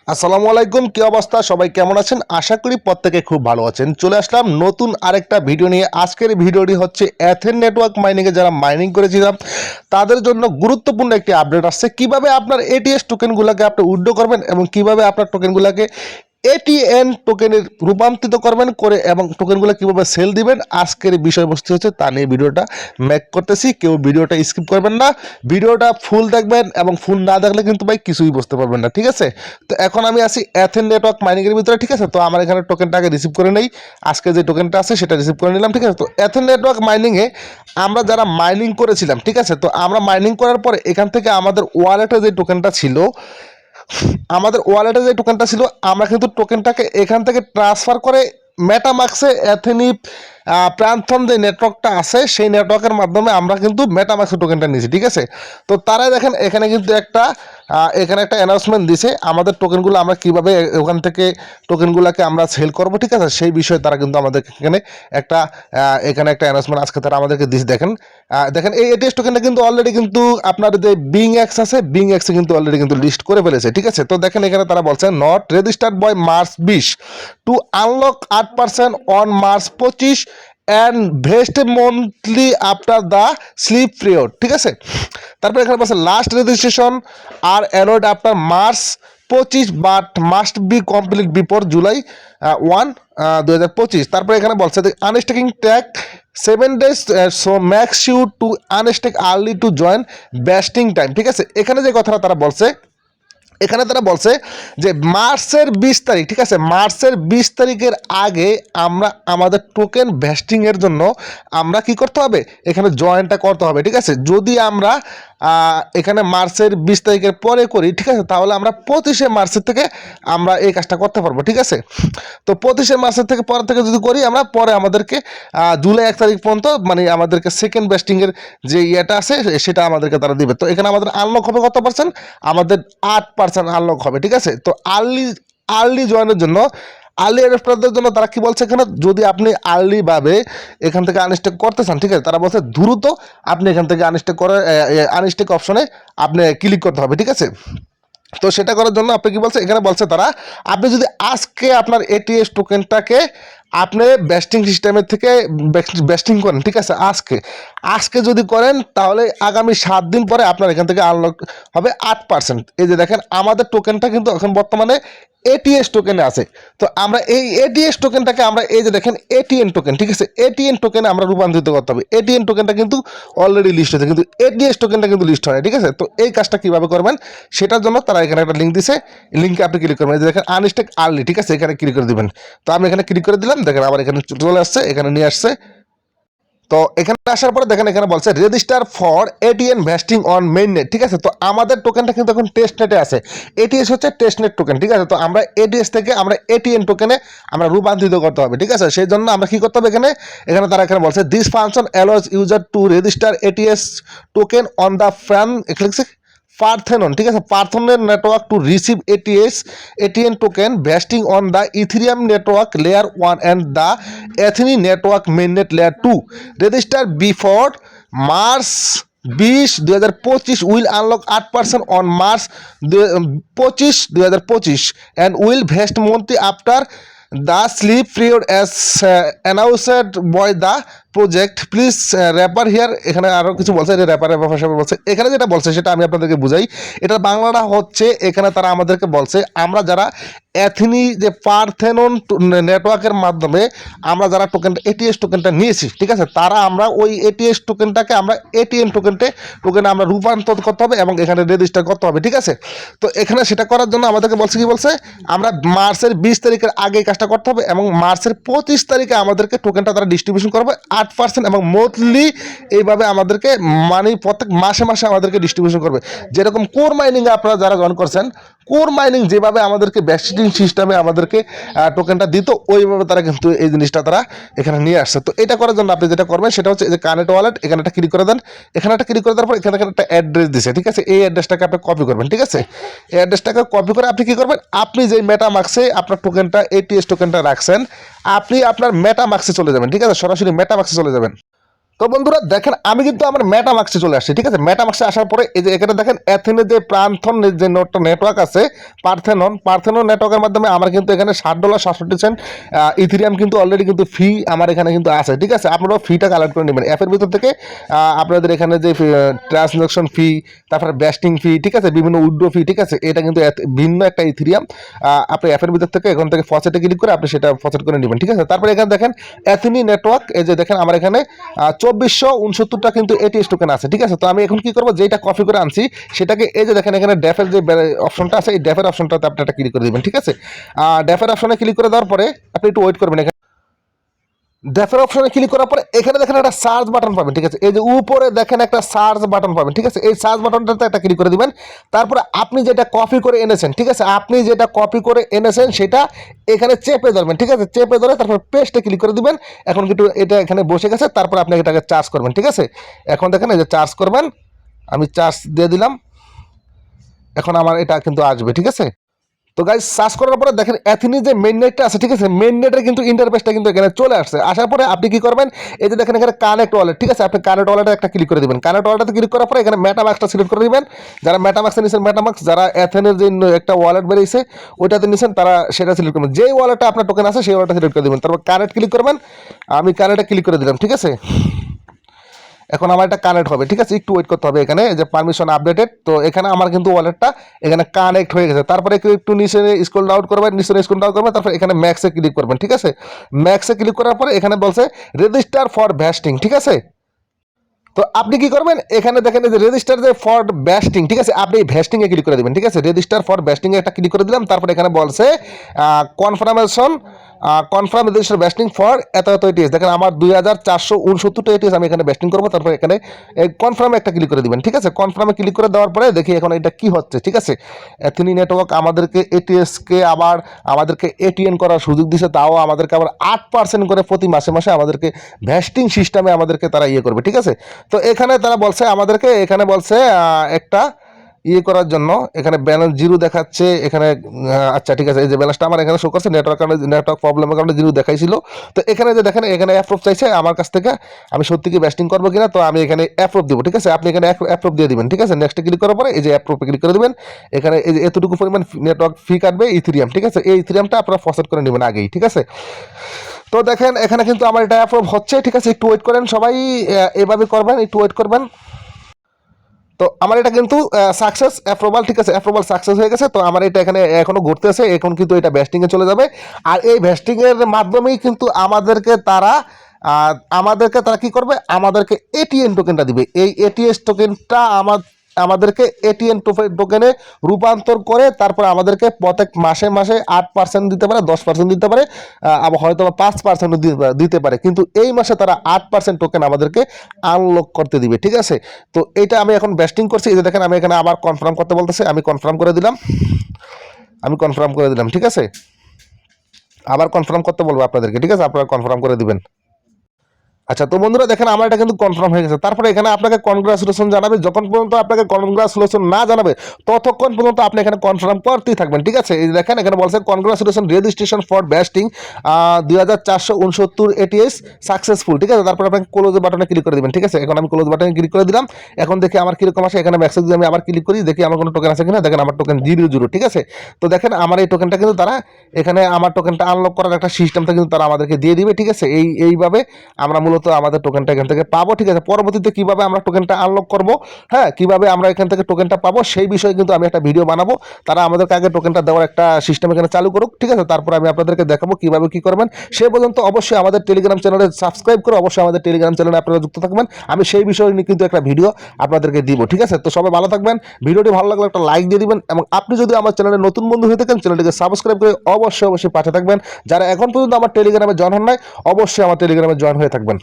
আসসালামু আলাইকুম, কি অবস্থা? সবাই কেমন আছেন? আশা করি প্রত্যেকে খুব ভালো আছেন। চলে আসলাম নতুন আরেকটা ভিডিও নিয়ে। আজকের ভিডিওটি হচ্ছে এথেন নেটওয়ার্ক মাইনিংয়ে যারা মাইনিং করেছিলাম তাদের জন্য গুরুত্বপূর্ণ একটি আপডেট আসছে। কিভাবে আপনার এটিএস টোকেনগুলোকে আপনি উইথড্র করবেন এবং কিভাবে আপনার টোকেনগুলোকে এটিএন টোকেনে রূপান্তরিত করবেন করে এবং টোকেনগুলো কীভাবে সেল দিবেন, আজকের বিষয়বস্তু হচ্ছে তা নিয়ে ভিডিওটা মেক করতেছি। কেউ ভিডিওটা স্কিপ করবেন না, ভিডিওটা ফুল দেখবেন এবং ফুল না দেখলে কিন্তু ভাই কিছুই বুঝতে পারবেন না, ঠিক আছে? তো এখন আমি আছি এথেন নেটওয়ার্ক মাইনিংয়ের ভিতরে, ঠিক আছে? তো আমার এখানে টোকেনটাকে রিসিভ করে নেই, আজকে যে টোকেনটা আছে সেটা রিসিভ করে নিলাম, ঠিক আছে? তো এথেন নেটওয়ার্ক মাইনিংয়ে আমরা যারা মাইনিং করেছিলাম, ঠিক আছে, তো আমরা মাইনিং করার পরে এখান থেকে আমাদের ওয়ালেটে যে টোকেনটা ছিল, আমরা কিন্তু টোকেনটাকে এখান থেকে ট্রান্সফার করে মেটামাক্সে এথেনি প্রান্থন যে নেটওয়ার্কটা আছে সেই নেটওয়ার্কের মাধ্যমে আমরা কিন্তু মেটামাক্সে টোকেনটা নিয়েছি, ঠিক আছে? তো তারাই দেখেন এখানে কিন্তু এখানে একটা অ্যানাউন্সমেন্ট দিছে আমাদের টোকেনগুলো আমরা কীভাবে ওখান থেকে টোকেনগুলোকে আমরা সেল করবো, ঠিক আছে? সেই বিষয়ে তারা কিন্তু আমাদের এখানে একটা অ্যানাউন্সমেন্ট আজকে তারা আমাদেরকে দিচ্ছে। দেখেন এই এটিএস টোকেনটা কিন্তু অলরেডি কিন্তু আপনার যে বিং এক্স আছে, বিং এক্সে কিন্তু অলরেডি কিন্তু লিস্ট করে ফেলেছে, ঠিক আছে? তো দেখেন এখানে তারা বলছে not registered by March 20 to unlock 8% on March 25 and vest monthly after the slip period, ঠিক আছে? তারপর এখানে বলছে last registration are allowed after March 25 but must be complete before July 1 2025। তারপরে এখানে বলছে unstaking tag 7 days, so max you to unstake early to join vesting time, ঠিক আছে? এখানে যে কথাটা তারা বলছে, এখানে তারা বলছে যে মার্চের 20 তারিখ, ঠিক আছে, মার্চের 20 তারিখের আগে আমরা আমাদের টোকেন ভেস্টিংয়ের জন্য আমরা কি করতে হবে, এখানে জয়েনটা করতে হবে, ঠিক আছে? যদি আমরা এখানে মার্চের 20 তারিখের পরে করি, ঠিক আছে, তাহলে আমরা 25শে মার্চের থেকে আমরা এই কাজটা করতে পারবো, ঠিক আছে? তো 25শে মার্চের থেকে পর থেকে যদি করি আমরা, পরে আমাদেরকে জুলাই 1 তারিখ পর্যন্ত মানে আমাদেরকে সেকেন্ড বেস্টিংয়ের যে ইয়েটা আছে সেটা আমাদেরকে তারা দিবে। তো এখানে আমাদের আনলক হবে কত পার্সেন্ট? আমাদের 8% আনলক হবে, ঠিক আছে? তো আর্লি জয়েনের জন্য, আর্লি অ্যাডাপ্টারদের জন্য তারা কি বলছে এখানে, যদি আপনি আর্লিভাবে এখান থেকে আনস্টেক করতে চান, ঠিক আছে, তারা বলছে দ্রুত আপনি এখান থেকে আনস্টেক অপশনে আপনি ক্লিক করতে হবে, ঠিক আছে? তো সেটা করার জন্য আপনি কি বলছে, এখানে বলছে তারা আপনি যদি আজকে আপনার এটিএস টোকেনটাকে আপনি বেস্টিং সিস্টেমের থেকে বেস্টিং করেন, ঠিক আছে, আজকে যদি করেন তাহলে আগামী 7 দিন পরে আপনার এখান থেকে আনলক হবে 8%। এই যে দেখেন আমাদের টোকেনটা কিন্তু এখন বর্তমানে এটিএস টোকেনে আছে। তো আমরা এই এটিএস টোকেনটাকে আমরা এই যে দেখেন এটিএন টোকেন, ঠিক আছে, এটিএন টোকেনে আমরা রূপান্তরিত করতে হবে। এটিএন টোকেনটা কিন্তু অলরেডি লিস্ট হয়েছে, কিন্তু এটিএস টোকেনটা কিন্তু লিস্ট হয়, ঠিক আছে? তো এই কাজটা কীভাবে করবেন সেটার জন্য তারা এখানে একটা লিঙ্ক দিছে, লিঙ্কে আপনি ক্লিক করবেন, এই যে দেখেন আনস্টেক আর্লি, ঠিক আছে, এখানে ক্লিক করে দিবেন। তো আমি এখানে ক্লিক করে দিলাম, দেখেন আবার এখানে চলে আসছে, এখানে নিয়ে আসছে। তো এখানে আসার পরে দেখেন এখানে বলছে register for ATN vesting on main net, ঠিক আছে? তো আমাদের টোকেনটা কিন্তু এখন টেস্ট নেটে আছে, এটিএস হচ্ছে টেস্ট নেট টোকেন, ঠিক আছে? তো আমরা এটিএস থেকে আমরা এটিএন টোকেনে আমরা রূপান্তরিত করতে হবে, ঠিক আছে? সেই জন্য আমরা কি করতে হবে, এখানে তারা এখানে বলছে this function allows user to register ATS token on the Parthenon, ঠিক আছে, Parthenon network to receive ATN token vesting on the Ethereum network layer 1 and the Athene network mainnet layer 2 register before March 20 2025 will unlock 8% on March 25 2025 and will vest monthly after the slip period as announced by the project please wrapper here. এখানে আরও কিছু বলছে, যে wrapper ভাষা বলছে, এখানে যেটা বলছে সেটা আমি আপনাদেরকে বুঝাই। এটা বাংলাটা হচ্ছে, এখানে তারা আমাদেরকে বলছে আমরা যারা অ্যাথেনি যে পারথেনন নেটওয়ার্কের মাধ্যমে আমরা যারা এটিএস টোকেনটা নিয়েছি, ঠিক আছে, তারা আমরা ওই এটিএস টোকেনটাকে আমরা এটিএন টোকেনে আমরা রূপান্তর করতে হবে এবং এখানে রেজিস্টার করতে হবে, ঠিক আছে? তো এখানে সেটা করার জন্য আমাদেরকে বলছে কি বলছে, আমরা মার্চের 20 তারিখের আগে কাজটা করতে হবে এবং মার্চের 25 তারিখে আমাদেরকে টোকেনটা তারা ডিস্ট্রিবিউশন করবে 8% এবং মন্থলি এইভাবে আমাদেরকে মানে প্রত্যেক মাসে মাসে আমাদেরকে ডিস্ট্রিবিউশন করবে। যেরকম কোর মাইনিংয়ে আপনারা যারা জয়েন করছেন, কোর মাইনিং যেভাবে আমাদেরকে ব্যাস্টিং সিস্টেমে আমাদেরকে টোকেনটা দিত, ওইভাবে তারা কিন্তু এই জিনিসটা তারা এখানে নিয়ে আসছে। তো এটা করার জন্য আপনি যেটা করবেন সেটা হচ্ছে, এই যে কানেক্ট ওয়ালেট, এখানে একটা ক্লিক করে দেন, এখানে একটা ক্লিক করে দেওয়ার পর এখানে একটা অ্যাড্রেস দিছে, ঠিক আছে? এই অ্যাড্রেসটাকে আপনি কপি করবেন, ঠিক আছে? এই অ্যাড্রেসটাকে কপি করে আপনি কি করবেন, আপনি যে মেটামাক্সে আপনার টোকেনটা এটিএস টোকেনটা রাখছেন, আপনি আপনার মেটামাক্সে চলে যাবেন, ঠিক আছে? সরাসরি মেটামাক্সে চলে যাবেন। তো বন্ধুরা দেখেন আমি কিন্তু আমার মেটামাক্সে চলে আসছি, ঠিক আছে। মেটামাক্সে আসার পরে এই যে এখানে দেখেন অ্যাথেনের যে প্রান্থন যে নেটওয়ার্ক আছে, পার্থেনন নেটওয়ার্কের মাধ্যমে আমার কিন্তু এখানে $7.67 ইথেরিয়াম কিন্তু অলরেডি কিন্তু ফি আমার এখানে কিন্তু আছে, ঠিক আছে। আপনারাও ফিটা কালেক্ট করে নেবেন অ্যাপের ভিতর থেকে। আপনাদের এখানে যে ট্রানজাকশন ফি, তারপরে ব্যাস্টিং ফি, ঠিক আছে, বিভিন্ন উইড্রো ফি, ঠিক আছে, এটা কিন্তু ভিন্ন একটা ইথেরিয়াম। আপনি অ্যাপের ভিতর থেকে এখান থেকে ফসেটে ক্লিক করে আপনি সেটা ফসেট করে নেবেন, ঠিক আছে। তারপরে এখানে দেখেন অ্যাথেনি নেটওয়ার্ক, এই যে দেখেন আমার এখানে 2469টা কিন্তু এটিএস টোকেন আছে, ঠিক আছে। তো আমি এখন কি করবো, যেটা কপি করে আনছি সেটাকে এই যে দেখেন এখানে ড্যাফের যে অপশনটা আছে, এই ড্যাফের অপশনটাতে আপনি একটা ক্লিক করে দেবেন, ঠিক আছে। ড্যাফের অপশনে ক্লিক করে দেওয়ার পরে আপনি একটু ওয়েট করবেন। এখানে ড্যাফের অপশনে ক্লিক করার পরে এখানে দেখেন একটা সার্চ বাটন পাবেন, ঠিক আছে। এই যে উপরে দেখেন একটা সার্চ বাটন পাবেন, ঠিক আছে। এই সার্চ বাটনটাতে একটা ক্লিক করে দিবেন। তারপরে আপনি যেটা কপি করে এনেছেন, ঠিক আছে, আপনি যেটা কপি করে এনেছেন সেটা এখানে চেপে ধরবেন, ঠিক আছে। চেপে ধরে তারপর পেস্টে ক্লিক করে দিবেন। এখন কিন্তু এটা এখানে বসে গেছে, তারপর আপনি এটাকে চার্জ করবেন, ঠিক আছে। এখন দেখেন এই যে চার্জ করবেন, আমি চার্জ দিয়ে দিলাম। এখন আমার এটা কিন্তু আসবে, ঠিক আছে। তো গাইস সার্চ করার পরে দেখেন অ্যাথেনি যে মেইন নেটটা আছে, ঠিক আছে, মেইন নেটের কিন্তু ইন্টারফেসটা কিন্তু এখানে চলে আসছে। আসার পরে আপনি কি করবেন, এই যে দেখেন এখানে কানেক্ট ওয়ালেট, ঠিক আছে, আপনি কানেক্ট ওয়ালেটে একটা ক্লিক করে দিবেন। কানেক্ট ওয়ালেটে ক্লিক করার পরে এখানে মেটামাক্সটা সিলেক্ট করে দিবেন। যারা মেটামাক্সে নিছেন মেটামাক্স, যারা অ্যাথেনের যে একটা ওয়ালেট বেরিয়েছে ওইটাতে নিছেন তারা সেটা সিলেক্ট করবেন। যেই ওয়ালেটে আপনার টোকেন আছে সেই ওয়ালেটটা সিলেক্ট করে দিবেন। তারপর কানেক্ট ক্লিক করবেন। আমি কানেক্টে ক্লিক করে দিলাম, ঠিক আছে। এখন আমার এটা কানেক্ট হবে, ঠিক আছে। একটু ওয়েট করতে হবে। এখানে যে পারমিশন আপডেটেড, তো এখানে আমার কিন্তু ওয়ালেটটা এখানে কানেক্ট হয়ে গেছে। তারপরে একটু নিচে স্ক্রল ডাউন করবেন, নিচে স্ক্রল ডাউন করবেন, তারপর এখানে ম্যাক্সে ক্লিক করবেন, ঠিক আছে। ম্যাক্সে ক্লিক করার পরে এখানে বলছে রেজিস্টার ফর ভ্যাস্টিং, ঠিক আছে। তো আপনি কি করবেন, এখানে দেখেন যে রেজিস্টার যে ফর ব্যাস্টিং, ঠিক আছে, আপনি ভ্যাস্টিং এ ক্লিক করে দিবেন, ঠিক আছে। রেজিস্টার ফর ব্যাস্টিং এ একটা ক্লিক করে দিলাম। তারপরে এখানে বলছে কনফার্মেশন কনফার্ম রেজিস্টার ব্যাস্টিং ফর এত এত এটিএস। দেখেন আমার 2469টা এটিএস আমি এখানে ব্যাস্টিং করবো। তারপরে এখানে কনফার্মে একটা ক্লিক করে দিবেন, ঠিক আছে। কনফার্মে ক্লিক করে দেওয়ার পরে দেখি এখন এটা কি হচ্ছে, ঠিক আছে। অ্যাথেনি নেটওয়ার্ক আমাদেরকে এটিএসকে আবার আমাদেরকে এটিএন করার সুযোগ দিচ্ছে, তাও আমাদেরকে আবার 8% করে প্রতি মাসে মাসে আমাদেরকে ভ্যাস্টিং সিস্টেমে আমাদেরকে তারা ইয়ে করবে, ঠিক আছে। তো এখানে তারা বলছে আমাদেরকে, এখানে বলছে একটা ইয়ে করার জন্য এখানে ব্যালেন্স জিরো দেখাচ্ছে এখানে। আচ্ছা ঠিক আছে, এই যে ব্যালেন্সটা আমার এখানে শো করছে, নেটওয়ার্ক প্রবলেমের কারণে জিরো দেখাইছিল। তো এখানে যে দেখেন এখানে অ্যাপ্রুভ চাইছে আমার কাছ থেকে, আমি সত্যি কি ব্যাস্টিং করবো কিনা, তো আমি এখানে অ্যাপ্রুভ দিব, ঠিক আছে। আপনি এখানে অ্যাপ্রুভ দিয়ে দিবেন, ঠিক আছে। নেক্সটে ক্লিক করার পরে এই যে অ্যাপ্রুভে ক্লিক করে দিবেন। এখানে এই যে এতটুকু পরিমাণ নেটওয়ার্ক ফি কাটবে ইথেরিয়াম, ঠিক আছে। এই ইথেরিয়ামটা আপনারা ফসেট করে নেবেন আগেই, ঠিক আছে। তো দেখেন এখানে কিন্তু আমার এটা অ্যাপ্রুভ হচ্ছে, ঠিক আছে। একটু ওয়েট করেন সবাই, এভাবে করবেন, একটু ওয়েট করবেন। তো আমার এটা কিন্তু সাকসেস অ্যাপ্রুভাল, ঠিক আছে, অ্যাপ্রুভাল সাকসেস হয়ে গেছে। তো আমার এটা এখানে এখনো ঘুরতেছে, এখন কিন্তু এটা ভেস্টিংয়ে চলে যাবে। আর এই ভেস্টিংয়ের মাধ্যমেই কিন্তু আমাদেরকে তারা কি করবে, আমাদেরকে এটিএন টোকেনটা দিবে। এই এটিএস টোকেনটা আমাদেরকে এটিএন টোকেনে রূপান্তর করে তারপর আমাদেরকে প্রত্যেক মাসে মাসে 8% দিতে পারে, 10% দিতে পারে, আবার হয়তো 5% দিতে পারে। কিন্তু এই মাসে তারা 8% টোকেন আমাদেরকে আনলক করতে দিবে, ঠিক আছে। তো এটা আমি এখন ব্যাস্টিং করছি, এই যে দেখেন আমি এখানে আবার কনফার্ম করতে বলতেছে, আমি কনফার্ম করে দিলাম, ঠিক আছে। আবার কনফার্ম করতে বলবো আপনাদেরকে, ঠিক আছে, আপনারা কনফার্ম করে দিবেন। আচ্ছা, তো বন্ধুরা দেখেন আমার এটা কিন্তু কনফার্ম হয়ে গেছে। তারপরে এখানে আপনাকে কনগ্রাচুলেশন জানাবে। যখন পর্যন্ত আপনাকে কনগ্রাচুলেশন না জানাবে ততক্ষণ পর্যন্ত আপনি এখানে কনফার্ম করতেই থাকবেন, ঠিক আছে। এই দেখেন এখানে বলছে congratulation registration for vesting 2469 ATS successful, ঠিক আছে। তারপর আপনাকে ক্লোজ বাটনে ক্লিক করে দিবেন, ঠিক আছে। এখন আমি ক্লোজ বাটনে ক্লিক করে দিলাম। এখন দেখি আমার কিরকম আসে। এখানে মেসেজ দিয়ে আমি আবার ক্লিক করি, দেখি আমার কোনো টোকেন আছে কিনা। দেখেন আমার টোকেন 00, ঠিক আছে। তো দেখেন আমার এই টোকেনটা কিন্তু তারা এখানে আমার টোকেনটা আনলক করার একটা সিস্টেমটা কিন্তু তারা আমাদেরকে দিয়ে দিবে, ঠিক আছে। এইভাবে আমরা মূলত আমাদের টোকেনটা এখান থেকে পাবো, ঠিক আছে। পরবর্তীতে কিভাবে আমরা টোকেনটা আনলক করব, হ্যাঁ, কিভাবে আমরা এখান থেকে টোকেনটা পাবো সেই বিষয়ে কিন্তু আমি একটা ভিডিও বানাবো। তারা আমাদেরকে আগে টোকেনটা দেওয়ার একটা সিস্টেম এখানে চালু করুক, ঠিক আছে। তারপর আমি আপনাদেরকে দেখাবো কিভাবে কি করবেন। সে পর্যন্ত অবশ্যই আমাদের টেলিগ্রাম চ্যানেলে সাবস্ক্রাইব করে অবশ্যই আমাদের টেলিগ্রাম চ্যানেলে আপনারা যুক্ত থাকবেন। আমি সেই বিষয়ে নিয়ে কিন্তু একটা ভিডিও আপনাদেরকে দিব, ঠিক আছে। তো সবাই ভালো থাকবেন। ভিডিওটি ভালো লাগলে একটা লাইক দিয়ে দিবেন, এবং আপনি যদি আমার চ্যানেলে নতুন বন্ধু হয়ে থাকেন চ্যানেলটিকে সাবস্ক্রাইব করে অবশ্যই পাশে থাকবেন। যারা এখন পর্যন্ত আমার টেলিগ্রামে জয়েন হন নাই অবশ্যই আমার টেলিগ্রামে জয়েন হয়ে থাকবেন।